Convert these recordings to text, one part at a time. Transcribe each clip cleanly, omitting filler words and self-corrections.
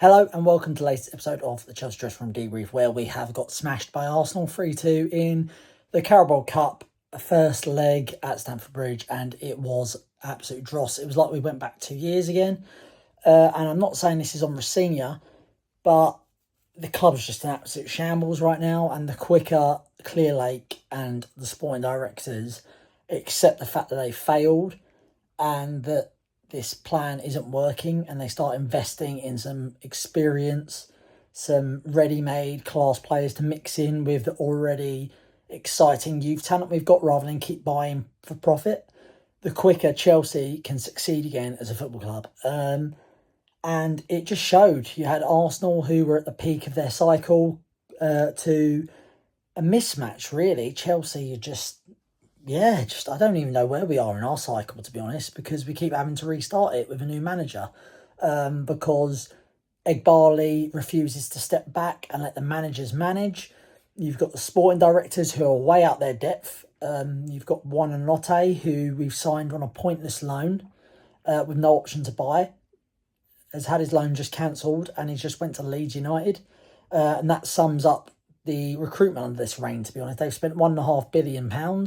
Hello and welcome to the latest episode of the Chelsea Dressing Room Debrief, where we have got smashed by Arsenal 3-2 in the Carabao Cup, first leg at Stamford Bridge, and it was absolute dross. It was like we went back 2 years again, and I'm not saying this is on Rossignol, but the club's just an absolute shambles right now, and the quicker Clearlake and the sporting directors accept the fact that they failed and that this plan isn't working and they start investing in some experience, some ready-made class players to mix in with the already exciting youth talent we've got rather than keep buying for profit, the quicker Chelsea can succeed again as a football club. And it just showed. You had Arsenal, who were at the peak of their cycle, to a mismatch, really. Chelsea are just I don't even know where we are in our cycle, to be honest, because we keep having to restart it with a new manager, because Egbali refuses to step back and let the managers manage. You've got the sporting directors who are way out their depth. You've got Buonanotte, who we've signed on a pointless loan with no option to buy, has had his loan just cancelled, and he just went to Leeds United. And that sums up the recruitment under this reign, to be honest. They've spent £1.5 billion.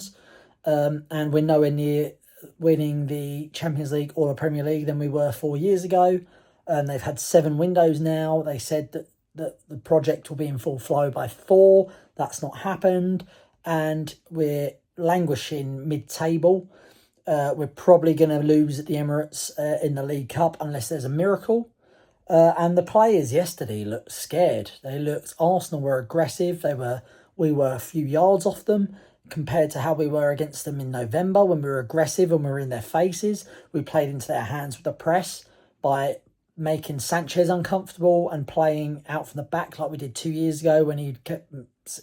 And we're nowhere near winning the Champions League or the Premier League than we were 4 years ago. They've had 7 windows now. They said that the project will be in full flow by 4. That's not happened. And we're languishing mid-table. We're probably going to lose at the Emirates in the League Cup unless there's a miracle. And the players yesterday looked scared. Arsenal were aggressive. We were a few yards off them, compared to how we were against them in November when we were aggressive and we were in their faces. We played into their hands with the press by making Sanchez uncomfortable and playing out from the back like we did 2 years ago when he kept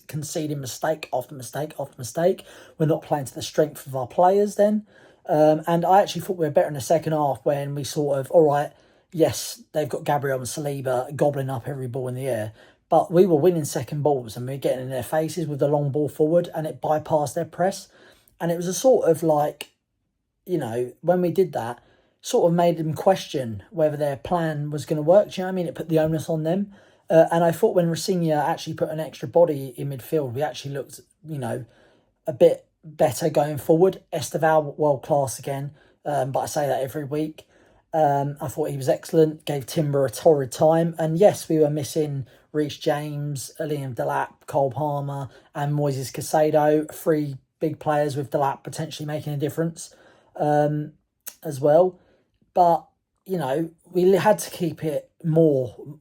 conceding mistake after mistake after mistake. We're not playing to the strength of our players then. And I actually thought we were better in the second half when we sort of, all right, yes, they've got Gabriel and Saliba gobbling up every ball in the air, but we were winning second balls and we were getting in their faces with the long ball forward and it bypassed their press. And it was a sort of like, when we did that, sort of made them question whether their plan was going to work. Do you know what I mean? It put the onus on them. And I thought when Rossignol actually put an extra body in midfield, we actually looked, a bit better going forward. Esteval, world class again. But I say that every week. I thought he was excellent, gave Timber a torrid time. And yes, we were missing Reece James, Liam Delap, Cole Palmer and Moises Caicedo, 3 big players with Delap potentially making a difference as well. But, we had to keep it more,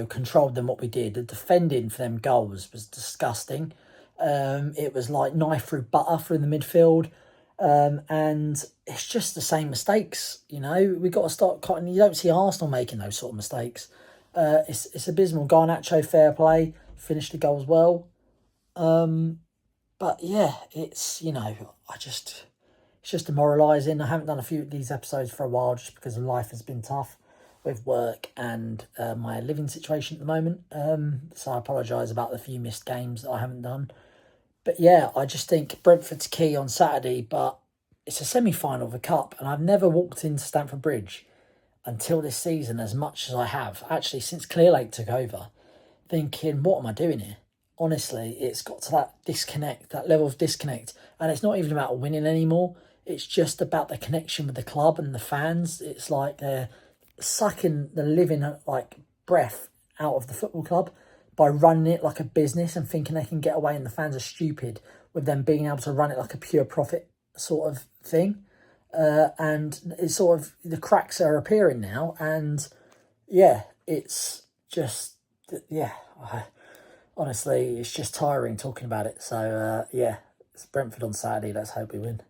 controlled than what we did. The defending for them goals was disgusting. It was like knife through butter through the midfield. And it's just the same mistakes, We've got to start cutting. You don't see Arsenal making those sort of mistakes. It's abysmal. Garnacho, fair play, finished the goals well. But yeah, it's just demoralising. I haven't done a few of these episodes for a while just because life has been tough with work and my living situation at the moment. So I apologise about the few missed games that I haven't done. But yeah, I just think Brentford's key on Saturday, but it's a semi-final of the Cup, and I've never walked into Stamford Bridge until this season as much as I have, actually, since Clearlake took over, thinking, what am I doing here? Honestly, it's got to that disconnect, that level of disconnect, and it's not even about winning anymore. It's just about the connection with the club and the fans. It's like they're sucking the living, breath out of the football club by running it like a business and thinking they can get away, and the fans are stupid with them being able to run it like a pure profit sort of thing. And it's sort of, the cracks are appearing now, and yeah, it's just, honestly, it's just tiring talking about it. So yeah, it's Brentford on Saturday. Let's hope we win.